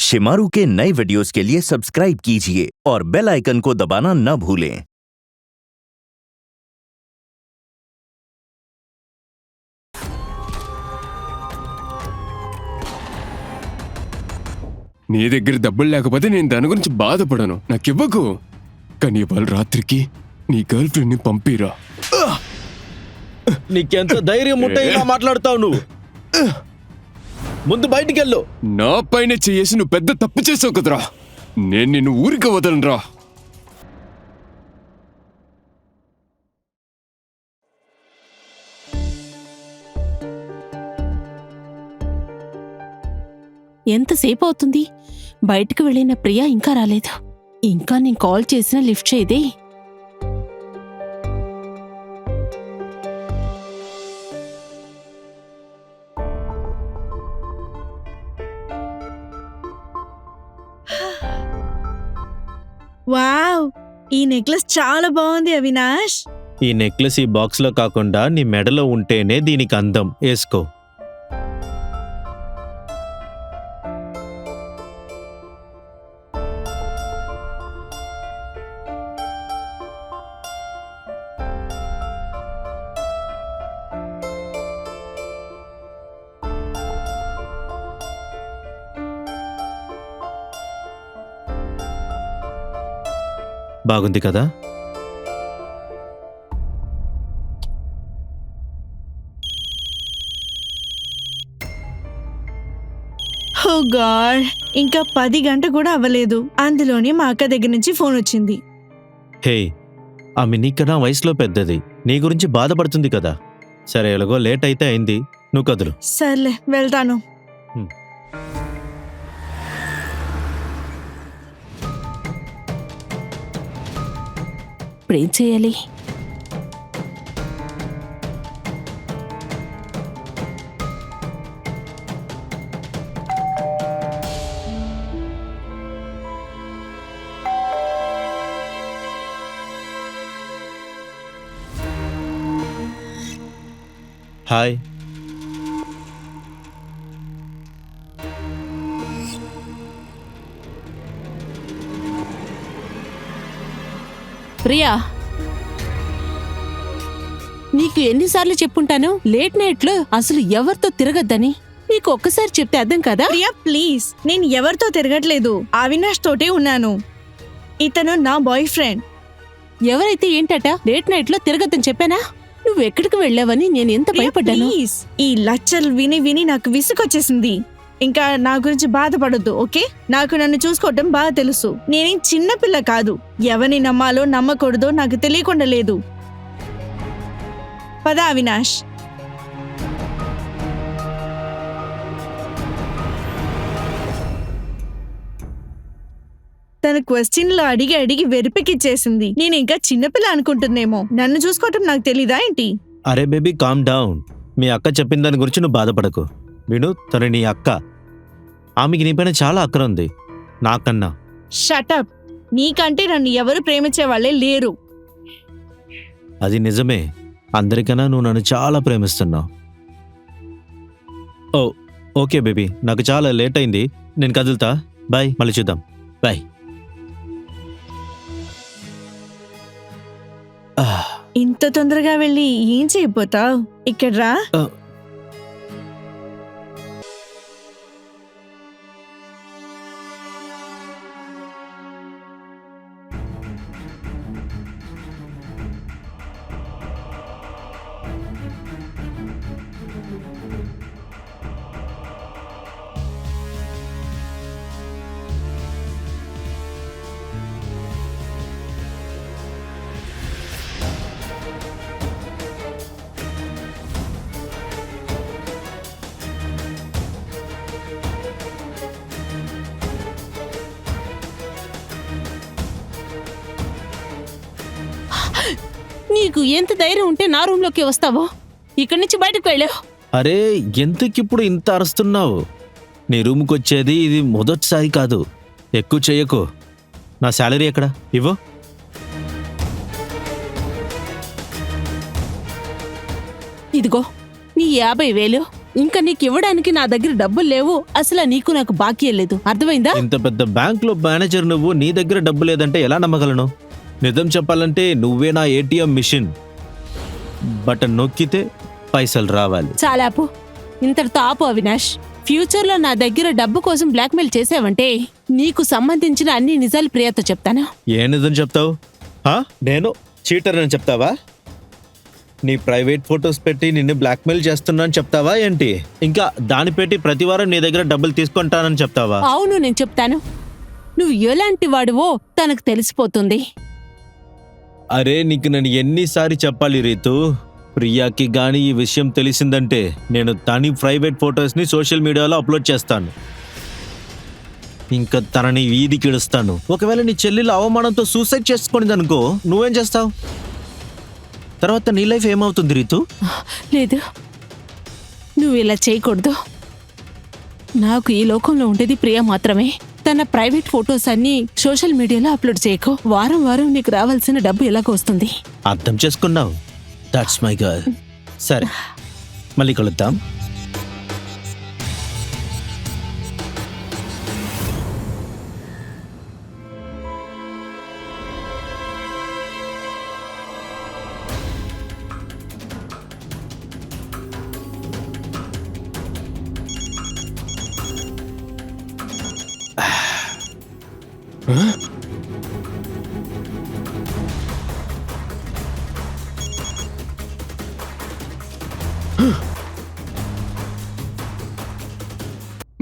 शिमारू के नए वीडियोस के लिए सब्सक्राइब कीजिए और बेल आइकन को दबाना न भूलें। నీ దగ్గర డబ్బులు లేకపోతే నేను దాని గురించి బాధపడను, నాకివ్వకు. కానీ ఇవాళ రాత్రికి నీ గర్ల్ ఫ్రెండ్ ని పంపిరా. నీకెంత ధైర్యం ఉంటే ఇలా మాట్లాడతావు నువ్వు? ముందు బయటికెళ్ళు. నా పైన చేసి నువ్వు పెద్ద తప్పు చేసావు కదరా. నేను నిన్ను ఊరికి వదలనురా. ఎంతసేపు అవుతుంది? బయటకు వెళ్ళిన ప్రియా ఇంకా రాలేదు. ఇంకా నేను కాల్ చేసినా లిఫ్ట్ చేయదే. వావ్, ఈ నెక్లెస్ చాలా బాగుంది అవినాష్. ఈ నెక్లెస్ ఈ బాక్స్ లో కాకుండా నీ మెడలో ఉంటేనే దీనికి అందం. వేసుకో. బాగుంది కదా? ఓ గాడ్, ఇంకా 10 గంటలు కూడా అవ్వలేదు. అందులోనే మా అక్క దగ్గర నుంచి ఫోన్ వచ్చింది. హే, ఆమె నీకన్నా వయసులో పెద్దది, నీ గురించి బాధపడుతుంది కదా. సరే, ఎలాగో లేట్ అయితే అయింది, నువ్వు కదులు. సర్లే, వెళ్తాను. ఇప్పుడేం చేయాలి? హాయ్. ప్రియా, నీకు ఎన్నిసార్లు చెప్పుంటాను లేట్ నైట్ లో అసలు ఎవరితో తిరగద్దని. నీకు ఒక్కసారి చెప్తే అర్థం కదా? ప్రియా ప్లీజ్, నేను ఎవరితో తిరగట్లేదు, అవినాష్ తోటే ఉన్నాను. ఇతను నా బాయ్ ఫ్రెండ్. ఎవరైతే ఏంటట లేట్ నైట్ లో తిరగద్దని చెప్పానా? నువ్వు ఎక్కడికి వెళ్ళావని నేను ఎంత భయపడ్డాను. ప్లీజ్, ఈ లచ్చలు విని విని నాకు విసుకొచ్చేసింది. ఇంకా నా గురించి బాధపడొద్దు, ఓకే? నాకు నన్ను చూసుకోవటం బాగా తెలుసు. నేనేం చిన్నపిల్ల కాదు. ఎవరిని నమ్మాలో నమ్మకూడదో నాకు తెలియకుండా లేదు. పద అవినాష్. తన క్వశ్చన్లో అడిగి అడిగి వెరిపెక్కిచ్చేసింది. నేను ఇంకా చిన్నపిల్ల అనుకుంటుందేమో. నన్ను చూసుకోవటం నాకు తెలీదా ఏంటి? అరే బేబీ, కామ్ డౌన్. మీ అక్క చెప్పిన దాని గురించి నువ్వు బాధపడకు. విను, తను నీ అక్క. ఆమెకి నీపైన చాలా అక్కర ఉంది, నాకన్నా. షటప్. నీకంటే నన్ను ఎవరు ప్రేమించే వాళ్ళే లేరు. అది నిజమే. అందరికన్నా నువ్వు నన్ను చాలా ప్రేమిస్తున్నావు. ఓ ఓకే బేబీ, నాకు చాలా లేట్ అయింది, నేను కదులుతా. బాయ్, మళ్ళీ చూద్దాం. బాయ్. ఇంత తొందరగా వెళ్ళి ఏం చేయబోతావు? ఇక్కడ రా. నీకు ఎంత ధైర్యం ఉంటే నా రూమ్ లోకి వస్తావో? ఇక్కడి నుంచి బయటకు వెళ్ళావు. అరే, ఎందుకిప్పుడు ఇంత అరుస్తున్నావు? నీ రూమ్కి వచ్చేది ఇది మొదటిసారి కాదు. ఎక్కువ చెయ్యకు. నా శాలరీ ఎక్కడ? ఇవ్వు. ఇదిగో నీ 50,000. ఇంకా నీకు ఇవ్వడానికి నా దగ్గర డబ్బులు లేవు. అసలు నీకు నాకు బాకీ లేదు, అర్థమైందా? ఇంత పెద్ద బ్యాంక్ లో మేనేజర్ నువ్వు, నీ దగ్గర డబ్బు లేదంటే ఎలా నమ్మగలను? నిజం చెప్పాలంటే నువ్వే నా ఏటీఎం మిషన్. బటన్ నొక్కితే పైసలు రావాలి. చాలాపు, ఇంతటితో ఆపు అవినాష్. ఫ్యూచర్లో నా దగ్గర డబ్బు కోసం బ్లాక్మెయిల్ చేసావంటే నీకు సంబంధించిన అన్ని నిజాలు ప్రియతో చెప్తాను. ఏ నిజం చెప్తావు? నేను చీటర్ అని చెప్తావా? నీ ప్రైవేట్ ఫొటోస్ పెట్టి నిన్ను బ్లాక్మెయిల్ చేస్తున్నాను చెప్తావా ఏంటి? ఇంకా దాన్ని పెట్టి ప్రతివారం నీ దగ్గర డబ్బులు తీసుకుంటానని చెప్తావా? అవును, నేను చెప్తాను. నువ్వు ఎలాంటి వాడివో తనకు తెలిసిపోతుంది. అరే నీకు నేను ఎన్నిసారి చెప్పాలి రీతు? ప్రియాకి గాని ఈ విషయం తెలిసిందంటే నేను తని ప్రైవేట్ ఫొటోస్ని సోషల్ మీడియాలో అప్లోడ్ చేస్తాను. ఇంకా తనని వీధికి ఇడుస్తాను. ఒకవేళ నీ చెల్లెలు అవమానంతో సూసైడ్ చేసుకునేది అనుకో, నువ్వేం చేస్తావు? తర్వాత నీ లైఫ్ ఏమవుతుంది రీతు? లేదు, నువ్వు ఇలా చేయకూడదు. నాకు ఈ లోకంలో ఉండేది ప్రియ మాత్రమే. తన ప్రైవేట్ ఫొటోస్ అన్ని సోషల్ మీడియాలో అప్లోడ్ చేయకు. వారం వారం నీకు రావాల్సిన డబ్బు ఎలాగో వస్తుంది. అర్థం చేసుకున్నావు? That's my girl. సరే, మళ్ళీ కలుద్దాం.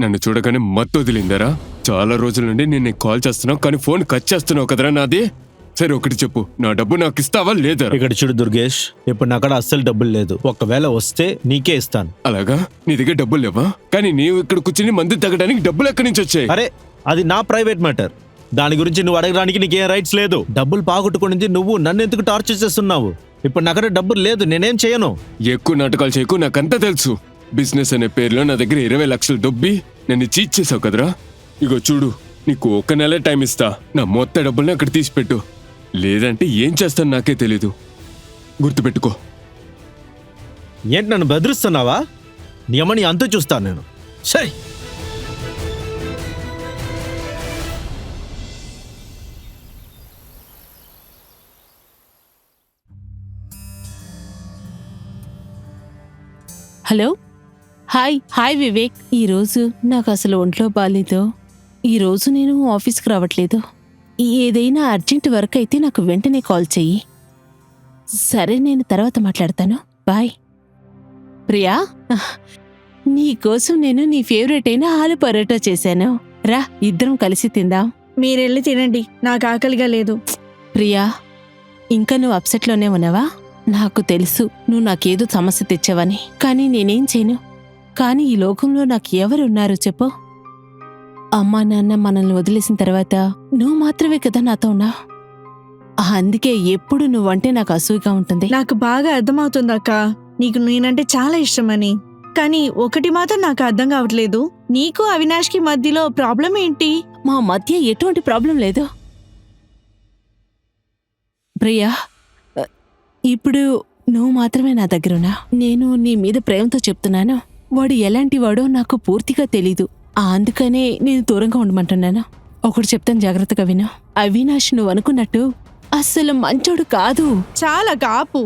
నన్ను చూడగానే మత్తు వదిలిందరా? చాలా రోజుల నుండి నేను కాల్ చేస్తున్నావు కానీ ఫోన్ కట్ చేస్తున్నావు కదరా నాది. సరే ఒకటి చెప్పు, నా డబ్బు నాకు ఇస్తావా లేదా? ఇక్కడ చూడు దుర్గేష్, ఇప్పుడు నా కాడ అస్సలు డబ్బులు లేదు. ఒకవేళ వస్తే నీకే ఇస్తాను. అలాగా? నీ దగ్గర డబ్బులు లేవా? కానీ నీవు ఇక్కడ కూర్చుని మందు తగ్గడానికి డబ్బులు ఎక్కడి నుంచి వచ్చాయి? అరే అది నా ప్రైవేట్ మ్యాటర్. దాని గురించి నువ్వు అడగడానికి నీకేం రైట్స్ లేదు. డబ్బులు పాగొట్టుకుని నువ్వు నన్ను ఎందుకు టార్చర్ చేస్తున్నావు? ఇప్పుడు నా కాడ డబ్బులు లేదు, నేనేం చేయను. ఎక్కువ నాటకాలు చేయకు, నాకంతా తెలుసు. బిజినెస్ అనే పేరులో నా దగ్గర 20 లక్షలు దొబ్బి నన్ను చీట్ చేసావు కదరా. ఇగో చూడు, నీకు 1 నెల టైం ఇస్తా. నా మొత్తం డబ్బుల్ని అక్కడ తీసిపెట్టు, లేదంటే ఏం చేస్తాను నాకే తెలీదు. గుర్తుపెట్టుకో. ఏంటి నన్ను బెదిరిస్తున్నావా? నీ అమ్మని అంతూ చూస్తాను నేను. సరే, హలో, హాయ్ వివేక్. ఈరోజు నాకు అసలు ఒంట్లో బాగాలేదు. ఈరోజు నేను ఆఫీస్కి రావట్లేదు. ఏదైనా అర్జెంట్ వర్క్ అయితే నాకు వెంటనే కాల్ చెయ్యి. సరే, నేను తర్వాత మాట్లాడతాను. బాయ్. ప్రియా, నీకోసం నేను నీ ఫేవరెట్ అయిన ఆలు పరోటా చేశాను. రా, ఇద్దరం కలిసి తిందాం. మీరెళ్ళి తినండి, నాకు ఆకలిగా లేదు. ప్రియా, ఇంకా నువ్వు అప్సెట్లోనే ఉన్నావా? నాకు తెలుసు నువ్వు నాకేదో సమస్య తెచ్చావని, కానీ నేనేం చేయను. కానీ ఈ లోకంలో నాకు ఎవరున్నారు చెప్పు? అమ్మా నాన్న మనల్ని వదిలేసిన తర్వాత నువ్వు మాత్రమే కదా నాతో ఉన్నావు. అందుకే ఎప్పుడు నువ్వంటే నాకు అసూయగా ఉంటుంది. నాకు బాగా అర్థమవుతుంది అక్క, నీకు నేనంటే చాలా ఇష్టమని. కానీ ఒకటి మాత్రం నాకు అర్థం కావట్లేదు, నీకు అవినాష్కి మధ్యలో ప్రాబ్లం ఏంటి? మా మధ్య ఎటువంటి ప్రాబ్లం లేదు ప్రియా. ఇప్పుడు నువ్వు మాత్రమే నా దగ్గరున్నా. నేను నీ మీద ప్రేమతో చెప్తున్నాను. వాడు ఎలాంటి వాడో నాకు పూర్తిగా తెలీదు. అందుకనే నేను దూరంగా ఉండమంటున్నాను. ఒకటి చెప్తాను, జాగ్రత్తగా విను. అవినాష్ నువ్వు అనుకున్నట్టు అస్సలు మంచోడు కాదు. చాలా కాపు.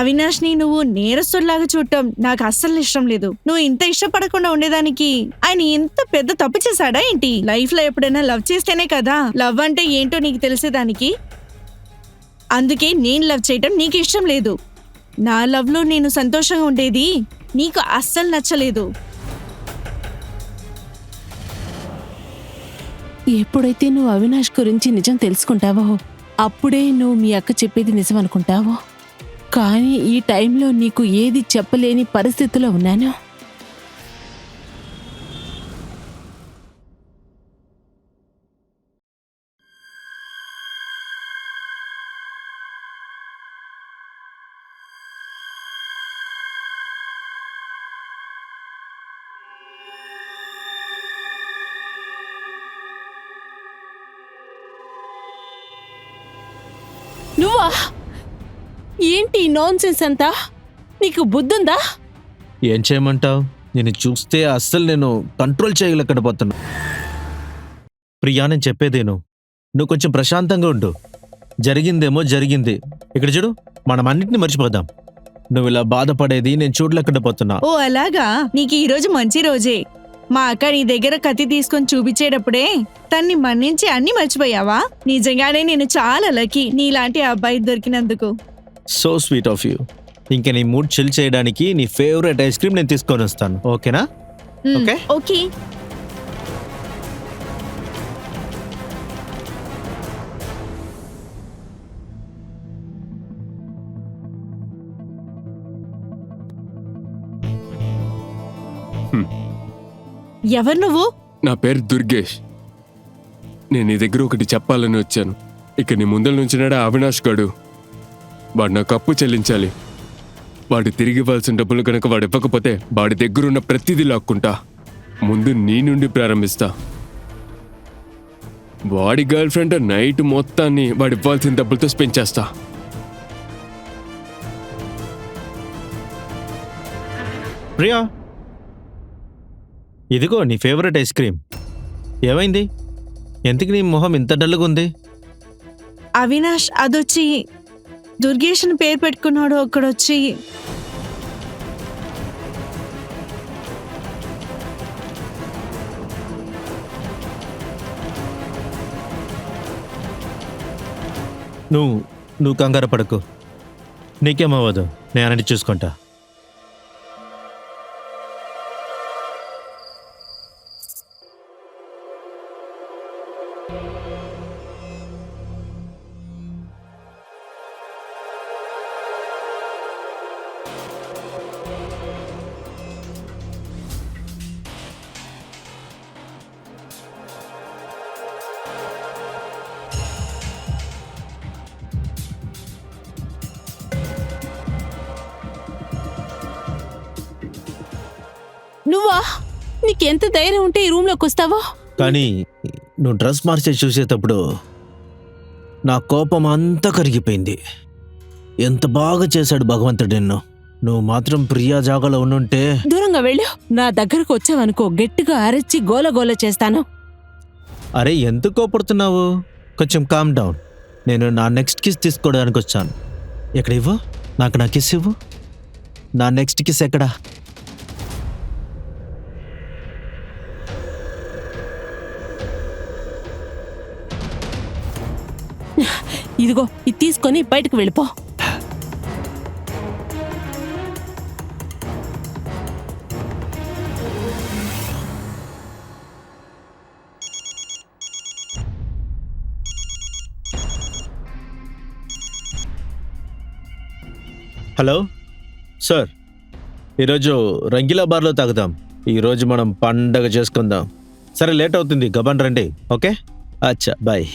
అవినాష్ని నువ్వు నేరస్తుల్లాగా చూడటం నాకు అస్సలు ఇష్టం లేదు. నువ్వు ఇంత ఇష్టపడకుండా ఉండేదానికి ఆయన ఇంత పెద్ద తప్పు చేశాడా ఏంటి? లైఫ్ లో ఎప్పుడైనా లవ్ చేస్తేనే కదా లవ్ అంటే ఏంటో నీకు తెలిసేదానికి. అందుకే నేను లవ్ చేయటం నీకు ఇష్టం లేదు. నా లవ్ లో నేను సంతోషంగా ఉండేది నీకు అస్సలు నచ్చలేదు. ఎప్పుడైతే నువ్వు అవినాష్ గురించి నిజం తెలుసుకుంటావో అప్పుడే నువ్వు మీ అక్క చెప్పేది నిజం అనుకుంటావో. కానీ ఈ టైంలో నీకు ఏది చెప్పలేని పరిస్థితిలో ఉన్నాను. నువ్వా? ఏంటి నాన్సెన్స్ అంతా? నీకు బుద్ధుందా? ఏం చేయమంటావు? నేను చూస్తే అస్సలు నేను కంట్రోల్ చేయలేకపోతున్నా. ప్రియా, నేను చెప్పేదేను. నువ్వు కొంచెం ప్రశాంతంగా ఉండు. జరిగిందేమో జరిగింది. ఇక్కడ చూడు, మనం అన్నిటిని మర్చిపోదాం. నువ్వు ఇలా బాధపడేది నేను చూడలేకపోతున్నా. ఓ అలాగా, నీకు ఈ రోజు మంచి రోజే. మా అక్క నీ దగ్గర కత్తి తీసుకొని చూపించేటప్పుడే తన్ని మన్నించి అన్ని మర్చిపోయావా? నిజంగానే నేను చాలా లక్కీ నీలాంటి అబ్బాయి దొరికినందుకు. So sweet of you. ఇంకా నీ మూడ్ చిల్ చేయడానికి నీ ఫేవరెట్ ఐస్ క్రీమ్ నేను తీసుకొని వస్తాను, ఓకేనా? ఓకే. ఓకే. ఎవరు నువ్వు? నా పేరు దుర్గేష్. నేను నీ దగ్గర ఒకటి చెప్పాలని వచ్చాను. ఇక నీ ముందర నుంచినాడా అవినాష్ గాడు. వాడు నాకు అప్పు చెల్లించాలి. వాడు తిరిగి ఇవ్వాల్సిన డబ్బులు కనుక వాడు ఇవ్వకపోతే వాడి దగ్గరున్న ప్రతిదీ లాక్కుంటా. ముందు నీ నుండి ప్రారంభిస్తా. వాడి గర్ల్ ఫ్రెండ్ నైట్ మొత్తాన్ని వాడు ఇవ్వాల్సిన డబ్బులతో స్పెండ్ చేస్తా. ప్రియా, ఇదిగో నీ ఫేవరెట్ ఐస్ క్రీమ్. ఏమైంది? ఎందుకు నీ మొహం ఇంత డల్గా ఉంది? అవినాష్ అదొచ్చి దుర్గేష్ అని పేరు పెట్టుకున్నాడు. అక్కడొచ్చి నువ్వు కంగారు పడకు. నీకేమవ్వదు, నేను అన్ని చూసుకుంటా. నువ్వా? నీకెంత ధైర్యం ఉంటే ఈ రూమ్లోకి వస్తావో? కానీ నువ్వు డ్రెస్ మార్చే చూసేటప్పుడు నా కోపం అంతా కరిగిపోయింది. ఎంత బాగా చేశాడు భగవంతుడు నిన్ను. నువ్వు మాత్రం ప్రియా జాగాలో ఉండుంటే. దూరంగా వెళ్ళు. నా దగ్గరకు వచ్చావనుకో గట్టిగా అరచి గోలగోల చేస్తాను. అరే, ఎందుకు కోపడుతున్నావు? కొంచెం కామ్ డౌన్. నేను నా నెక్స్ట్ కిస్ తీసుకోవడానికి వచ్చాను. ఎక్కడ ఇవ్వు? నాకు నా కిస్ ఇవ్వు. నా నెక్స్ట్ కిస్ ఎక్కడా? ఇదిగో, ఇది తీసుకొని బయటకు వెళ్ళిపో. హలో సార్, ఈరోజు రంగీలా బార్లో తాగుదాం. ఈరోజు మనం పండగ చేసుకుందాం. సరే, లేట్ అవుతుంది, గబాన్ రండి. ఓకే, అచ్చా, బాయ్.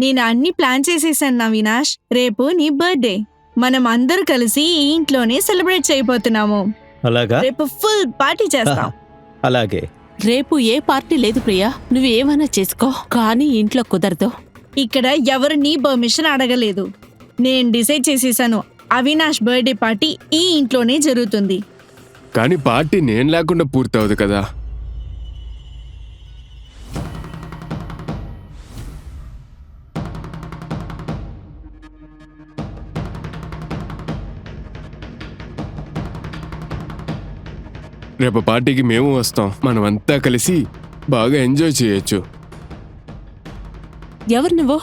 నేను అన్ని ప్లాన్ చేసేసాను అవినాష్. రేపు నీ బర్త్డే. మనం అందరూ కలిసి ఈ ఇంట్లోనే సెలబ్రేట్ చేయబోతున్నాము. అలాగా? రేపు ఫుల్ పార్టీ చేస్తాం. అలాగే. రేపు ఏ పార్టీ లేదు ప్రియా, నువ్వేమైనా చేసుకో, కానీ ఇంట్లో కుదరదు. ఇక్కడ ఎవరు నీ పర్మిషన్ అడగలేదు. నేను డిసైడ్ చేసేసాను, అవినాష్ బర్త్డే పార్టీ ఈ ఇంట్లోనే జరుగుతుంది. కానీ పార్టీ నేను లేకుండా పూర్తవదు కదా. రేపు పార్టీకి మేము వస్తాం. మనమంతా కలిసి బాగా ఎంజాయ్ చేయొచ్చు. ఎవరు నువ్వు?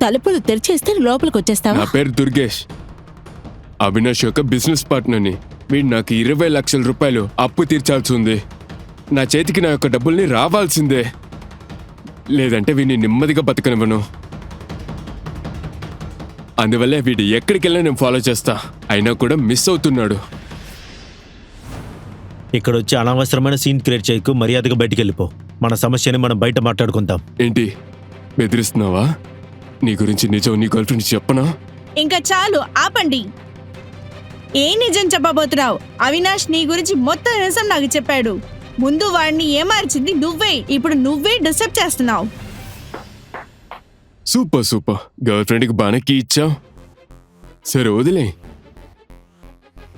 తలుపులు తెరిచేస్తే లోపలికి వచ్చేస్తావా? నా పేరు దుర్గేష్. అవినాష్ యొక్క బిజినెస్ పార్ట్నర్ని. వీడు నాకు 20 లక్షల రూపాయలు అప్పు తీర్చాల్సి ఉంది. నా చేతికి నా యొక్క డబ్బుల్ని రావాల్సిందే, లేదంటే వీడిని నెమ్మదిగా బతకనివ్వను. అందువల్లే వీడు ఎక్కడికి వెళ్ళినా నేను ఫాలో చేస్తా. అయినా కూడా మిస్ అవుతున్నాడు. ఇక్కడ వచ్చి అనవసరమైన సీన్ క్రియేట్ చేయకు. మర్యాదగా బయటికి వెళ్ళిపో. మన సమస్యని మనం బయట మాట్లాడుకుందాం. ఏంటి, బెదిరిస్తున్నావా? నీ గురించి నిజం నీ గర్ల్ ఫ్రెండ్ చెప్పనా? ఇంకా చాలు, ఆపండి. ఏం నిజం చెప్పబోతున్నావు? అవినాష్ నీ గురించి మొత్తం నిజం నాకు చెప్పాడు. ముందు వాడిని ఏమార్చింది నువ్వే, ఇప్పుడు నువ్వే డిస్టర్బ్ చేస్తున్నావు. సూపర్ గర్ల్ ఫ్రెండ్కి బాగానే కీ ఇచ్చావు. సరే వదిలే,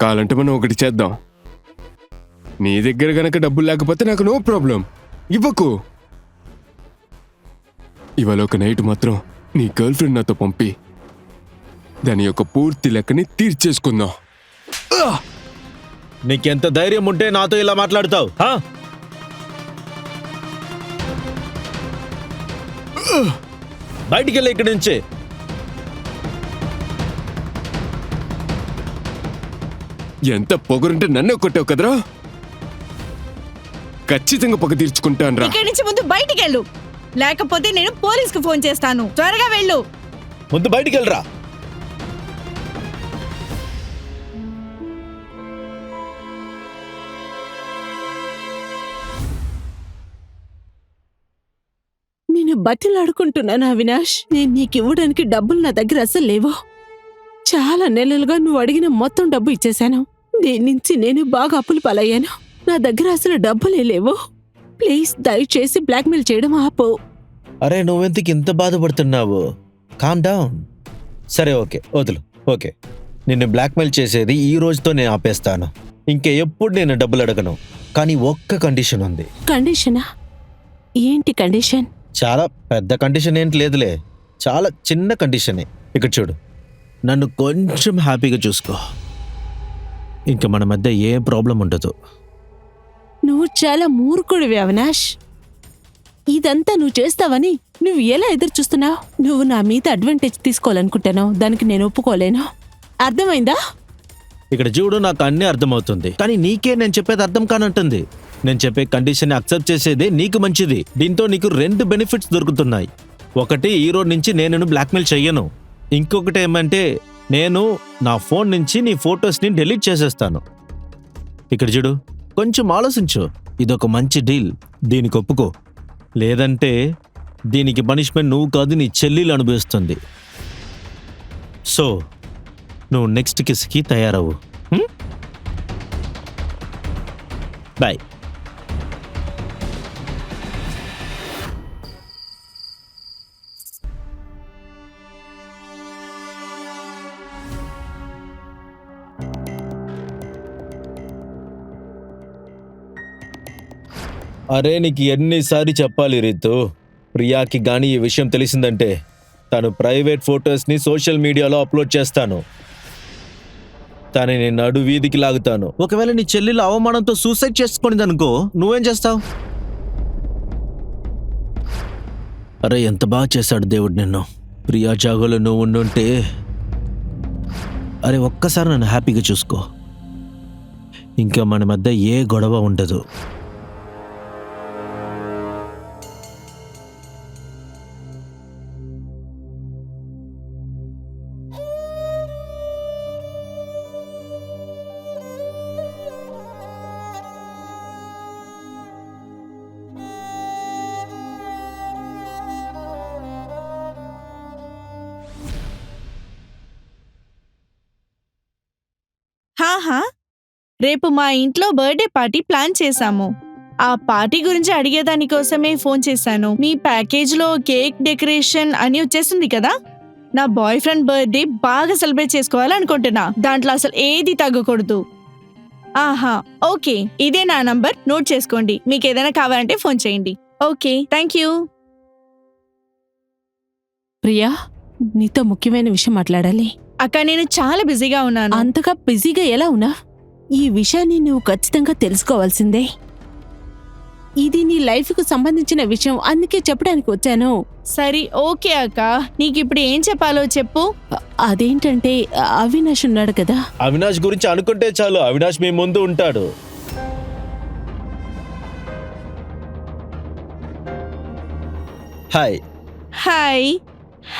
కావాలంటే మనం ఒకటి చేద్దాం. నీ దగ్గర గనక డబ్బులు లేకపోతే నాకు నో ప్రాబ్లం, ఇవ్వకు. ఇవాళ ఒక నైట్ మాత్రం నీ గర్ల్ ఫ్రెండ్ నాతో పంపి దాని యొక్క పూర్తి లెక్కని తీర్చేసుకుందాం. నీకెంత ధైర్యం ఉంటే నాతో ఇలా మాట్లాడతావు? బయటికి వెళ్ళి ఇక్కడి నుంచి. ఎంత పొగరుంటే నన్నే కొట్టావు కదరా. ఖచ్చితంగా పగ తీర్చుకుంటాను రా. ఇక్కడి నుంచి ముందు బయటికి వెళ్ళు, లేకపోతే నేను పోలీస్కి ఫోన్ చేస్తాను. త్వరగా వెళ్ళు. ముందు బయటికి వెళ్ళరా. నేను బతిలాడుకుంటున్నాను అవినాష్. నేను నీకు ఇవ్వడానికి డబ్బులు నా దగ్గర అసలు లేవు. చాలా నెలలుగా నువ్వు అడిగిన మొత్తం డబ్బు ఇచ్చేశాను. దీని నుంచి నేను బాగా అప్పులు పాలయ్యాను. నా దగ్గర అసలు డబ్బులే లేవు. ప్లీజ్ దయచేసి బ్లాక్మెయిల్ చేయడం ఆపు. అరే నువ్వెందుకు ఇంత బాధపడుతున్నావు? Calm down. సరే ఓకే, వదులు. ఓకే, నిన్ను బ్లాక్మెయిల్ చేసేది ఈ రోజుతో నేను ఆపేస్తాను. ఇంకే ఎప్పుడు నేను డబ్బులు అడగను. కానీ ఒక్క కండిషన్ ఉంది. కండిషనా? ఏంటి కండిషన్? చాలా పెద్ద కండిషన్ ఏంటి లేదులే, చాలా చిన్న కండిషనే. ఇక్కడ చూడు, నన్ను కొంచెం హ్యాపీగా చూసుకో. ఇంకా మన మధ్య ఏ ప్రాబ్లం ఉండదు. నువ్వు చాలా మూర్ఖుడివి అవినాష్. ఇదంతా నువ్వు చేస్తావని నువ్వు ఎలా ఎదురు చూస్తున్నావు? నువ్వు నా మీద అడ్వాంటేజ్ తీసుకోవాలనుకుంటాను, దానికి నేను ఒప్పుకోలేను. అర్థమైందా? ఇక్కడ చూడు, నాకు అన్నీ అర్థమవుతుంది, కానీ నీకే నేను చెప్పేది అర్థం కానంటుంది. నేను చెప్పే కండిషన్ అక్సెప్ట్ చేసేదే నీకు మంచిది. దీంతో నీకు 2 బెనిఫిట్స్ దొరుకుతున్నాయి. ఒకటి, ఈ రోజు నుంచి నేను బ్లాక్మెయిల్ చెయ్యను. ఇంకొకటి ఏమంటే, నేను నా ఫోన్ నుంచి నీ ఫొటోస్ని డిలీట్ చేసేస్తాను. ఇక్కడ చూడు, కొంచెం ఆలోచించు. ఇదొక మంచి డీల్, దీనికి ఒప్పుకో. లేదంటే దీనికి పనిష్మెంట్ నువ్వు కాదు, నీ చెల్లెలు అనుభవిస్తుంది. సో నువ్వు నెక్స్ట్ కిస్కి తయారవు. బాయ్. అరే నీకు ఎన్నిసార్లు చెప్పాలి రీతు, ప్రియాకి గానీ ఈ విషయం తెలిసిందంటే తను ప్రైవేట్ ఫొటోస్ని సోషల్ మీడియాలో అప్లోడ్ చేస్తాను. తనని నడు వీధికి లాగుతాను. ఒకవేళ నీ చెల్లెలు అవమానంతో సూసైడ్ చేసుకునేదనుకో, నువ్వేం చేస్తావు? అరే ఎంత బాగా చేశాడు దేవుడు నిన్ను. ప్రియా జాగోలో నువ్వు ఉండుంటే, అరే ఒక్కసారి నన్ను హ్యాపీగా చూసుకో. ఇంకా మన మధ్య ఏ గొడవ ఉండదు. హాహా, రేపు మా ఇంట్లో బర్త్డే పార్టీ ప్లాన్ చేశాము. ఆ పార్టీ గురించి అడిగేదాని కోసమే ఫోన్ చేశాను. మీ ప్యాకేజ్లో కేక్, డెకరేషన్ అని వచ్చేసింది కదా. నా బాయ్ ఫ్రెండ్ బర్త్డే బాగా సెలబ్రేట్ చేసుకోవాలనుకుంటున్నా. దాంట్లో అసలు ఏది తగ్గకూడదు. ఆహా, ఓకే, ఇదే నా నంబర్, నోట్ చేసుకోండి. మీకు ఏదైనా కావాలంటే ఫోన్ చేయండి. Okay, thank you. ప్రియా, నీతో ముఖ్యమైన విషయం మాట్లాడాలి. అక్క, నేను చాలా బిజీగా ఉన్నాను. అంతగా బిజీగా ఎలా ఉన్నా? ఈ విషయాన్ని నువ్వు ఖచ్చితంగా తెలుసుకోవాల్సిందే. ఇది నీ లైఫ్కు సంబంధించిన విషయం, అందుకే చెప్పడానికి వచ్చాను. సరే ఓకే అక్క, నీకు ఇప్పుడు ఏం చెప్పాలో చెప్పు. అదేంటంటే అవినాష్ ఉన్నాడు కదా. అవినాష్ గురించి అనుకుంటే చాలు, అవినాష్ మీ ముందు ఉంటాడు. Hi. Hi,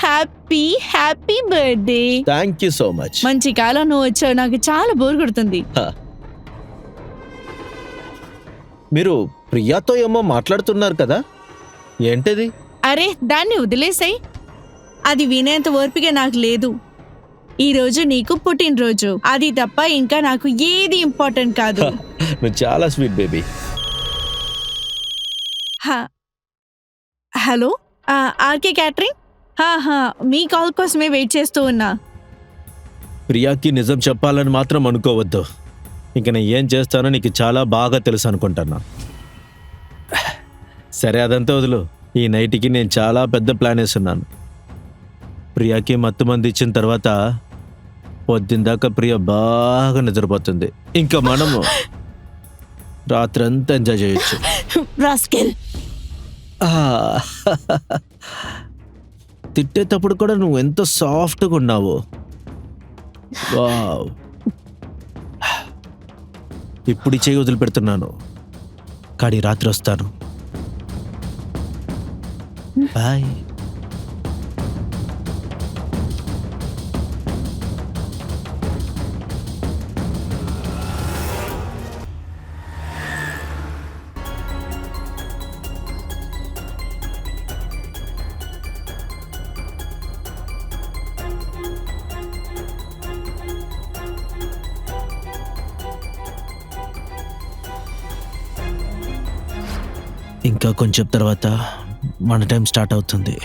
happy happy birthday. Thank you so much. మంచి కాలం నువ్వు వచ్చావు, నాకు చాలా బోర్ కొడుతుంది. మీరు ప్రియాతో ఏమో మాట్లాడుతున్నారు కదా, ఏంటది? అరే దాన్ని వదిలేసాయి. అది వినేంత ఓర్పిక నాకు లేదు. ఈ రోజు నీకు పుట్టినరోజు, అది తప్ప ఇంకా నాకు ఏది ఇంపార్టెంట్ కాదు. నువ్వు చాలా sweet baby. Hello, RK catering. మీ కాల్ కోసమే వెయిట్ చేస్తూ ఉన్నా. ప్రియాకి నిజం చెప్పాలని మాత్రం అనుకోవద్దు. ఇంక నేను ఏం చేస్తానో నీకు చాలా బాగా తెలుసు అనుకుంటున్నా. సరే, అదంతా వదులు. ఈ నైట్కి నేను చాలా పెద్ద ప్లాన్ వేస్తున్నాను. ప్రియాకి మత్తు మంది ఇచ్చిన తర్వాత పొద్దుందాకా ప్రియ బాగా నిద్రపోతుంది. ఇంకా మనము రాత్రంతా ఎంజాయ్ చేయొచ్చు. రాస్కెల్. తిట్టేటప్పుడు కూడా నువ్వు ఎంత సాఫ్ట్గా ఉన్నావు. వావ్. ఇప్పుడు ఈ చేయి వదిలిపెడుతున్నాను, కానీ రాత్రి వస్తాను. బాయ్. ఇంకా కొంచెం తర్వాత మన టైం స్టార్ట్ అవుతుంది.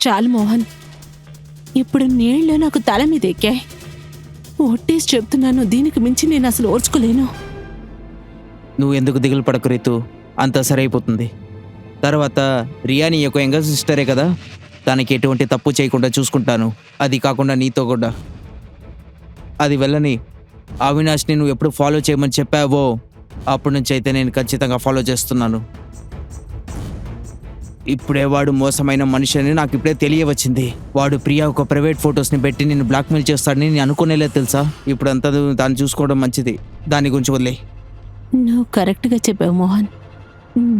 చాలు మోహన్, ఇప్పుడు నీళ్ళు నాకు తల మీద ఎక్కాయి. ఒట్టేసి చెప్తున్నాను, దీనికి మించి నేను అసలు ఓర్చుకోలేను. నువ్వు ఎందుకు దిగులు పడకు రీతు, అంతా సరైపోతుంది. తర్వాత రియాని యొక్క యంగర్ సిస్టరే కదా, తనకి ఎటువంటి తప్పు చేయకుండా చూసుకుంటాను. అది కాకుండా నీతో కూడా. అది వెళ్ళని అవినాష్ని నువ్వు ఎప్పుడు ఫాలో చేయమని చెప్పావో అప్పటి నుంచి అయితే నేను ఖచ్చితంగా ఫాలో చేస్తున్నాను. ఇప్పుడే వాడు మోసమైన మనిషి అని నాకు ఇప్పుడే తెలియవచ్చింది. వాడు ప్రియా ఒక ప్రైవేట్ ఫొటోస్ని పెట్టి నిన్ను బ్లాక్మెయిల్ చేస్తాడని నేను అనుకోనేలేదు తెలుసా. ఇప్పుడు అంతా దాన్ని చూసుకోవడం మంచిది, దాని గురించి వదిలే. నువ్వు కరెక్ట్గా చెప్పావు మోహన్.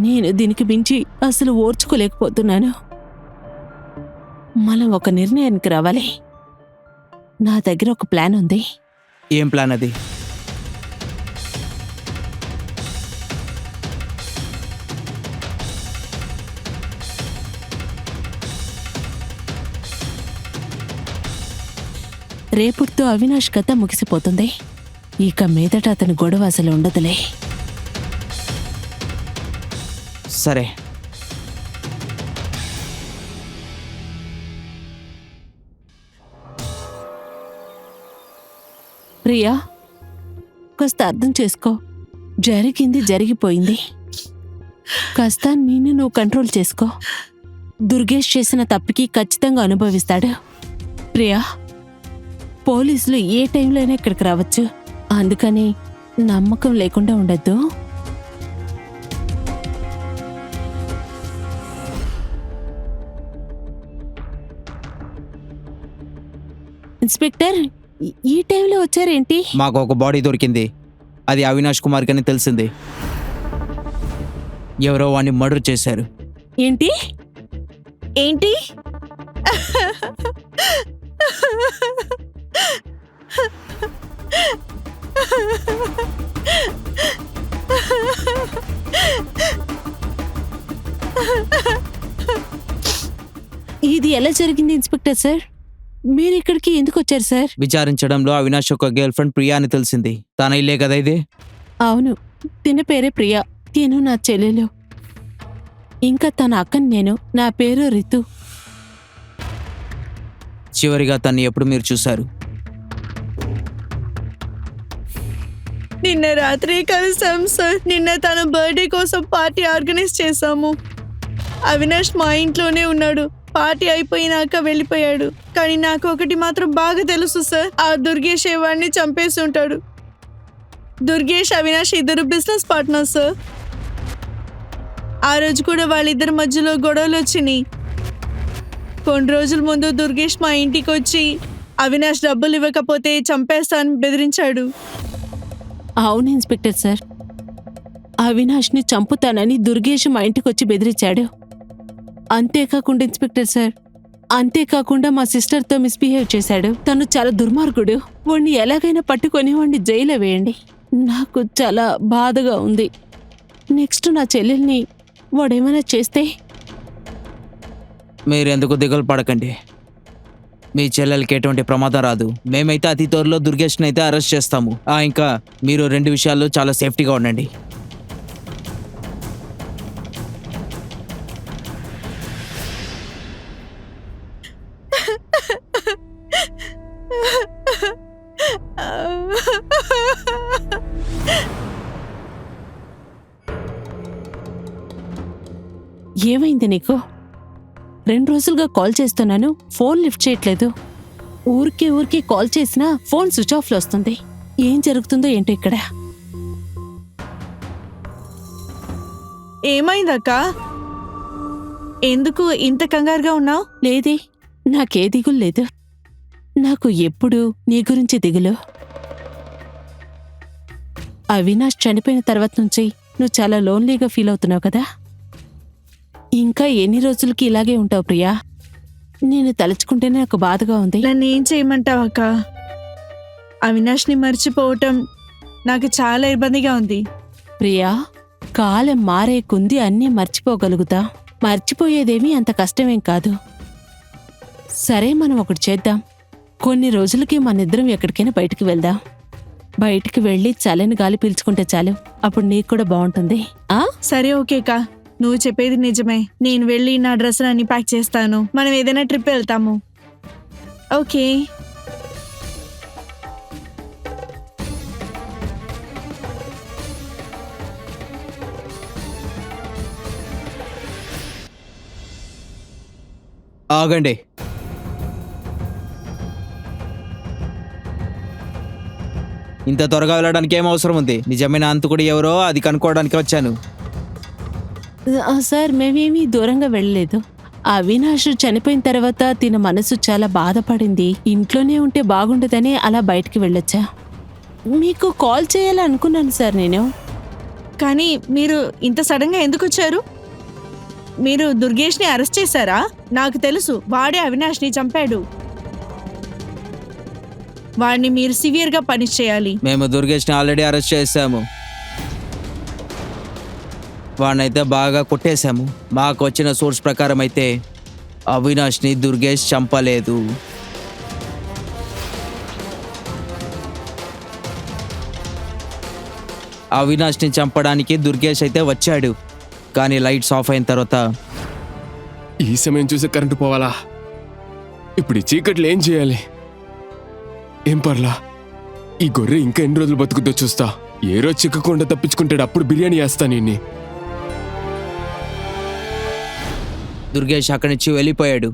నేను దీనికి మించి అసలు ఓర్చుకోలేకపోతున్నాను. మనం ఒక నిర్ణయానికి రావాలి. నా దగ్గర ఒక ప్లాన్ ఉంది. ఏం ప్లాన్ అది? రేపుతో అవినాష్ కథ ముగిసిపోతుంది. ఇక మీదట అతని గొడవ అసలు ఉండదులే. సరే. ప్రియా, కాస్త అర్థం చేసుకో. జరిగింది జరిగిపోయింది. కాస్త నిన్ను నువ్వు కంట్రోల్ చేసుకో. దుర్గేష్ చేసిన తప్పుకి ఖచ్చితంగా అనుభవిస్తాడు. ప్రియా, పోలీసులు ఏ టైంలో అయినా ఇక్కడికి రావచ్చు. అందుకని నమ్మకం లేకుండా ఉండద్దు. ఇన్స్పెక్టర్, ఈ టైంలో వచ్చారేంటి? మాకు ఒక బాడీ దొరికింది. అది అవినాష్ కుమార్ అని తెలిసింది. ఎవరో వాడిని మర్డర్ చేశారు. ఏంటి ఏంటి? ఇది ఎలా జరిగింది ఇన్స్పెక్టర్ సార్? మీరు ఇక్కడికి ఎందుకు వచ్చారు సార్? విచారించడంలో అవినాష్ యొక్క గర్ల్ ఫ్రెండ్ ప్రియా అని తెలిసింది. తన ఇల్లే కదా ఇది? అవును, తిన పేరే ప్రియా. తిను నా చెల్లెలు. ఇంకా తన అక్కని నేను. నా పేరు రితు. చివరిగా తన్ని ఎప్పుడు మీరు చూశారు? నిన్న రాత్రి కలిసాం సార్. నిన్న తన బర్త్డే కోసం పార్టీ ఆర్గనైజ్ చేశాము. అవినాష్ మా ఇంట్లోనే ఉన్నాడు. పార్టీ అయిపోయినాక వెళ్ళిపోయాడు. కానీ నాకు ఒకటి మాత్రం బాగా తెలుసు సార్, ఆ దుర్గేష్ వాడిని చంపేసి ఉంటాడు. దుర్గేష్ అవినాష్ ఇద్దరు బిజినెస్ పార్ట్నర్స్ సార్. ఆ రోజు కూడా వాళ్ళిద్దరి మధ్యలో గొడవలు వచ్చినాయి. కొన్ని రోజుల ముందు దుర్గేష్ మా ఇంటికి వచ్చి అవినాష్ డబ్బులు ఇవ్వకపోతే చంపేస్తానని బెదిరించాడు. అవును ఇన్స్పెక్టర్ సార్, అవినాష్ని చంపుతానని దుర్గేష్ మా ఇంటికి వచ్చి బెదిరించాడు. అంతేకాకుండా ఇన్స్పెక్టర్ సార్, అంతేకాకుండా మా సిస్టర్తో మిస్బిహేవ్ చేశాడు. తను చాలా దుర్మార్గుడు. వాడిని ఎలాగైనా పట్టుకొని వాడిని జైల్లో వేయండి. నాకు చాలా బాధగా ఉంది. నెక్స్ట్ నా చెల్లెల్ని వాడేమైనా చేస్తే? మీరు ఎందుకు దిగులు పడకండి, మీ చెల్లెలకి ఎటువంటి ప్రమాదం రాదు. మేమైతే అతి త్వరలో దుర్గేష్ని అయితే అరెస్ట్ చేస్తాము. ఇంకా మీరు 2 విషయాల్లో చాలా సేఫ్టీగా ఉండండి. ఏమైంది నీకు? 2 రోజులుగా కాల్ చేస్తున్నాను, ఫోన్ లిఫ్ట్ చేయట్లేదు. ఊరికే కాల్ చేసినా ఫోన్ స్విచ్ ఆఫ్లో వస్తుంది. ఏం జరుగుతుందో ఏంటో ఇక్కడ. ఏమైందక్క? ఎందుకు ఇంత కంగారుగా ఉన్నావు? లేదే, నాకే దిగులు లేదు. నాకు ఎప్పుడు నీ గురించి దిగులు. అవినాష్ చనిపోయిన తర్వాత నుంచి నువ్వు చాలా లోన్లీగా ఫీల్ అవుతున్నావు కదా. ఇంకా ఎన్ని రోజులకి ఇలాగే ఉంటావు ప్రియా? నేను తలుచుకుంటేనే నాకు బాధగా ఉంది. నన్ను ఏం చేయమంటావు అక్క? అవినాష్ని మర్చిపోవటం నాకు చాలా ఇబ్బందిగా ఉంది. ప్రియా, కాలం మారే కుంది అన్నీ మర్చిపోగలుగుతా. మర్చిపోయేదేమీ అంత కష్టమేం కాదు. సరే, మనం ఒకటి చేద్దాం. కొన్ని రోజులకి మనిద్దరం ఎక్కడికైనా బయటికి వెళ్దాం. బయటికి వెళ్ళి చల్లని గాలి పీల్చుకుంటే చాలు. అప్పుడు నీకు కూడా బాగుంటుంది. సరే ఓకే అక్క, నువ్వు చెప్పేది నిజమే. నేను వెళ్ళి నా డ్రెస్ అన్ని ప్యాక్ చేస్తాను. మనం ఏదైనా ట్రిప్ వెళ్తాము. ఓకే. ఆగండి. ఇంత త్వరగా వెళ్ళడానికి ఏం అవసరం ఉంది? నిజమైన హంతకుడు ఎవరో అది కనుక్కోవడానికి వచ్చాను. సార్, మేమేమీ దూరంగా వెళ్ళలేదు. అవినాష్ చనిపోయిన తర్వాత తిన మనసు చాలా బాధపడింది. ఇంట్లోనే ఉంటే బాగుండదని అలా బయటికి వెళ్ళొచ్చా. మీకు కాల్ చేయాలనుకున్నాను సార్ నేను. కానీ మీరు ఇంత సడన్గా ఎందుకు వచ్చారు? మీరు దుర్గేష్ని అరెస్ట్ చేశారా? నాకు తెలుసు, వాడే అవినాష్ని చంపాడు. వాడిని మీరు సివియర్గా పనిష్ చేయాలి. మేము దుర్గేష్ని ఆల్రెడీ అరెస్ట్ చేశాము. వాడినైతే బాగా కొట్టేశాము. మాకు వచ్చిన సోర్స్ ప్రకారం అయితే అవినాష్ని దుర్గేష్ చంపలేదు. అవినాష్ని చంపడానికి దుర్గేష్ అయితే వచ్చాడు. కానీ లైట్స్ ఆఫ్ అయిన తర్వాత ఈ సమయం చూసి కరెంటు పోవాలా? ఇప్పుడు ఈ చీకట్లో ఏం చేయాలి? ఏం పర్లా, ఈ గొర్రె ఇంకా ఎన్ని రోజులు బతుకుతో చూస్తా. ఏ రోజు చిక్కకుండా తప్పించుకుంటాడు, అప్పుడు బిర్యానీ వేస్తా నిన్ని. దుర్గేష్ అక్కడి నుంచి వెళ్ళిపోయాడు.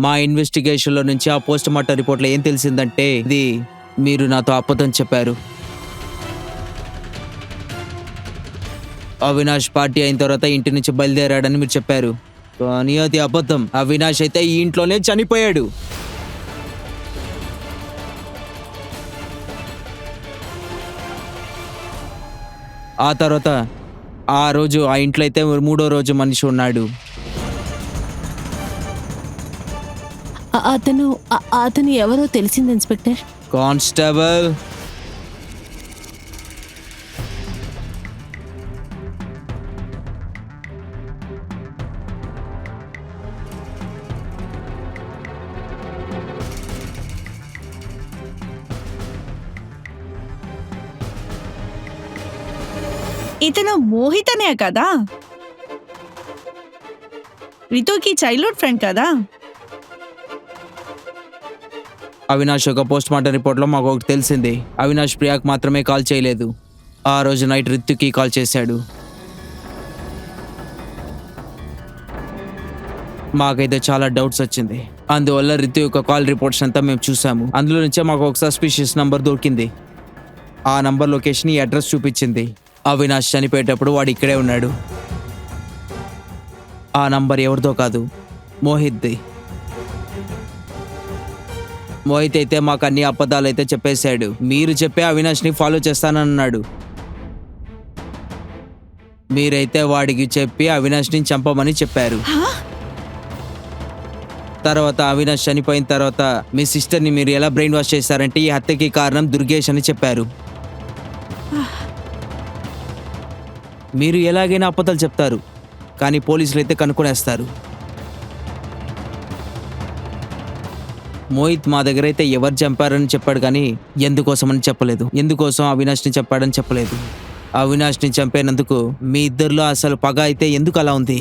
మా ఇన్వెస్టిగేషన్లో నుంచి ఆ పోస్ట్ మార్టం రిపోర్ట్లో ఏం తెలిసిందంటే ఇది మీరు నాతో అబద్ధం చెప్పారు. అవినాష్ పార్టీ అయిన తర్వాత ఇంటి నుంచి బయలుదేరాడని మీరు చెప్పారు. కానీ అది అబద్ధం. అవినాష్ అయితే ఈ ఇంట్లోనే చనిపోయాడు. ఆ తర్వాత ఆ రోజు ఆ ఇంట్లో అయితే 3వ రోజు మనిషి ఉన్నాడు. అతను ఎవరో తెలిసింది ఇన్స్పెక్టర్. కానిస్టేబుల్, ఇతను మోహితనే కదా? రితుకి చైల్డ్హుడ్ ఫ్రెండ్ కదా? అవినాష్ ఒక పోస్ట్ మార్టం రిపోర్ట్లో మాకు ఒకటి తెలిసింది. అవినాష్ ప్రియాకి మాత్రమే కాల్ చేయలేదు. ఆ రోజు నైట్ రితుకి కాల్ చేశాడు. మాకైతే చాలా డౌట్స్ వచ్చింది. అందువల్ల రితు యొక్క కాల్ రిపోర్ట్స్ అంతా మేము చూసాము. అందులో నుంచే మాకు ఒక సస్పిషియస్ నంబర్ దొరికింది. ఆ నంబర్ లొకేషన్ ఈ అడ్రస్ చూపించింది. అవినాష్ చనిపోయేటప్పుడు వాడు ఇక్కడే ఉన్నాడు. ఆ నంబర్ ఎవరిదో కాదు, మోహిత్ది. మోహిత్ అయితే మాకు అన్ని అబద్ధాలు అయితే చెప్పేశాడు. మీరు చెప్పే అవినాష్ని ఫాలో చేస్తానన్నాడు. మీరైతే వాడికి చెప్పి అవినాష్ని చంపమని చెప్పారు. తర్వాత అవినాష్ చనిపోయిన తర్వాత మీ సిస్టర్ని మీరు ఎలా బ్రెయిన్ వాష్ చేశారంటే ఈ హత్యకి కారణం దుర్గేష్ అని చెప్పారు. మీరు ఎలాగైనా అబద్ధాలు చెప్తారు, కానీ పోలీసులు అయితే కనుక్కునేస్తారు. మోహిత్ మా దగ్గర అయితే ఎవరు చంపారని చెప్పాడు, కానీ ఎందుకోసమని చెప్పలేదు. ఎందుకోసం అవినాష్ని చెప్పాడని చెప్పలేదు. అవినాష్ని చంపేనందుకు మీ ఇద్దరిలో అసలు పగ అయితే ఎందుకు అలా ఉంది?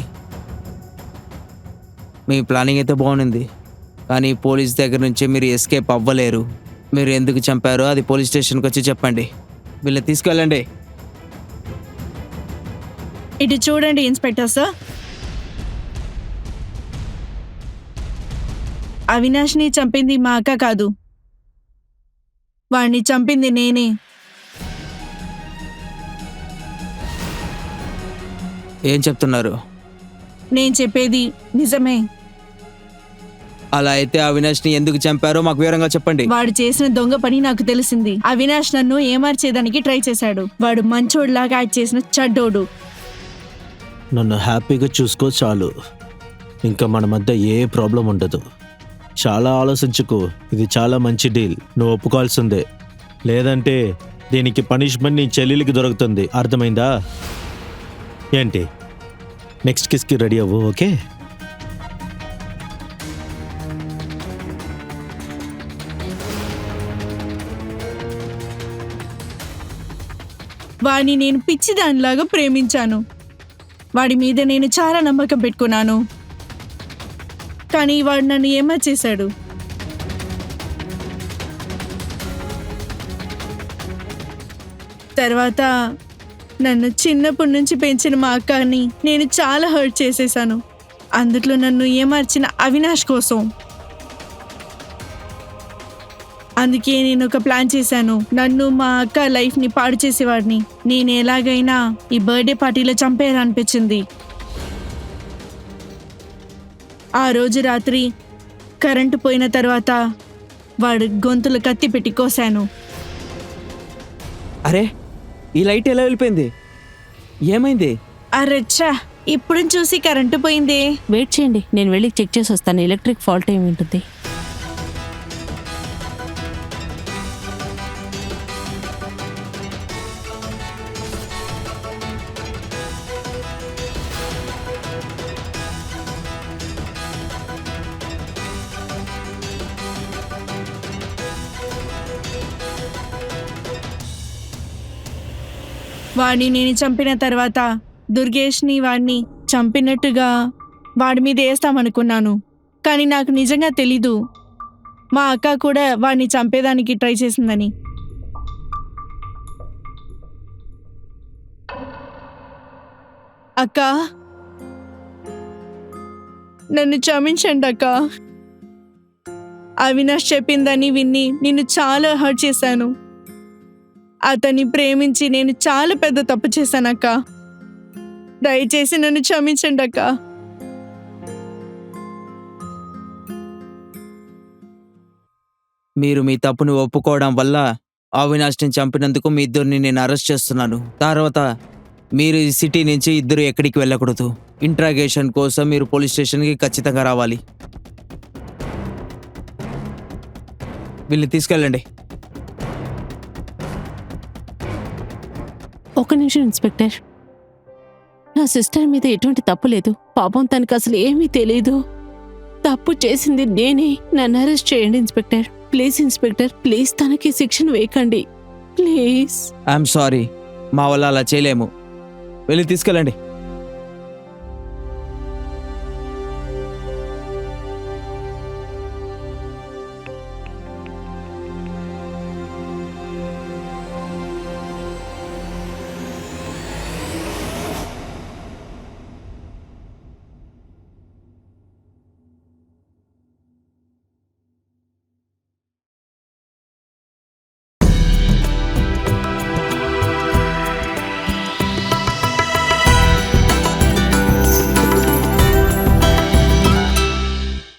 మీ ప్లానింగ్ అయితే బాగుంది, కానీ పోలీస్ దగ్గర నుంచి మీరు ఎస్కేప్ అవ్వలేరు. మీరు ఎందుకు చంపారో అది పోలీస్ స్టేషన్కి వచ్చి చెప్పండి. వీళ్ళని తీసుకెళ్ళండి. ఇటు చూడండి ఇన్స్పెక్టర్ సార్, అవినాష్ని చంపింది మా అక్క కాదు, వాడిని చంపింది నేనే. ఏం చెప్తున్నారు? నేను చెప్పేది నిజమే. అలా అయితే అవినాష్ని ఎందుకు చంపారో మాకు వివరంగా చెప్పండి. వాడు చేసిన దొంగ పని నాకు తెలిసింది. అవినాష్ నన్ను ఏమార్చేదానికి ట్రై చేశాడు. వాడు మంచోడ్లాగా యాక్ట్ చేసిన చెడ్డోడు. నన్ను హ్యాపీగా చూసుకో చాలు, ఇంకా మన మధ్య ఏ ప్రాబ్లం ఉండదు. చాలా ఆలోచించుకో, ఇది చాలా మంచి డీల్, నువ్వు ఒప్పుకోవాల్సిందే. లేదంటే దీనికి పనిష్మెంట్ నీ చెల్లెలికి దొరుకుతుంది, అర్థమైందా? ఏంటి, నెక్స్ట్ కిస్కి రెడీ అవ్వు, ఓకే? వాడిని నేను పిచ్చిదానిలాగా ప్రేమించాను. వాడి మీద నేను చాలా నమ్మకం పెట్టుకున్నాను, కానీ వాడు నన్ను ఏమర్చేశాడు. తర్వాత నన్ను చిన్నప్పటి నుంచి పెంచిన మా అక్కని నేను చాలా హర్ట్ చేసేసాను. అందులో నన్ను ఏమార్చిన అవినాష్ కోసం. అందుకే నేను ఒక ప్లాన్ చేశాను. నన్ను మా అక్క లైఫ్ని పాడు చేసేవాడిని నేను ఎలాగైనా ఈ బర్త్డే పార్టీలో చంపేయాలనిపించింది. ఆ రోజు రాత్రి కరెంటు పోయిన తర్వాత వాడు గొంతులు కత్తి పెట్టి కోసాను. అరే, ఈ లైట్ ఎలా వెళ్ళిపోయింది? ఏమైంది? అరెచ్చా, ఇప్పుడు చూసి కరెంటు పోయిందే. వెయిట్ చేయండి, నేను వెళ్ళి చెక్ చేసి వస్తాను. ఎలక్ట్రిక్ ఫాల్ట్ ఏమి ఉంటుంది. వాడిని నేను చంపిన తర్వాత దుర్గేష్ని వాడిని చంపినట్టుగా వాడి మీద వేస్తామనుకున్నాను, కానీ నాకు నిజంగా తెలీదు మా అక్క కూడా వాడిని చంపేదానికి ట్రై చేసిందని. అక్క, నన్ను క్షమించండి అక్క. అవినాష్ చెప్పిందని విని నిన్ను చాలా హర్ట్ చేశాను. అతన్ని ప్రేమించి నేను చాలా పెద్ద తప్పు చేశానక్క. దయచేసి నన్ను క్షమించండి అక్క. మీరు మీ తప్పుని ఒప్పుకోవడం వల్ల అవినాష్ని చంపినందుకు మీ ఇద్దరిని నేను అరెస్ట్ చేస్తున్నాను. తర్వాత మీరు ఈ సిటీ నుంచి ఇద్దరు ఎక్కడికి వెళ్ళకూడదు. ఇంట్రాగేషన్ కోసం మీరు పోలీస్ స్టేషన్కి ఖచ్చితంగా రావాలి. వీళ్ళని తీసుకెళ్ళండి. ఒక నిమిషం ఇన్స్పెక్టర్, నా సిస్టర్ మీద ఎటువంటి తప్పు లేదు. పాపం తనకు అసలు ఏమీ తెలీదు. తప్పు చేసింది నేనే. నన్ను అరెస్ట్ చేయండి ఇన్స్పెక్టర్. ప్లీజ్ ఇన్స్పెక్టర్, ప్లీజ్ తనకి శిక్షణ వేయకండి ప్లీజ్. ఐఎమ్ సారీ, మా వల్ల అలా చేయలేము. వెళ్ళి తీసుకెళ్ళండి.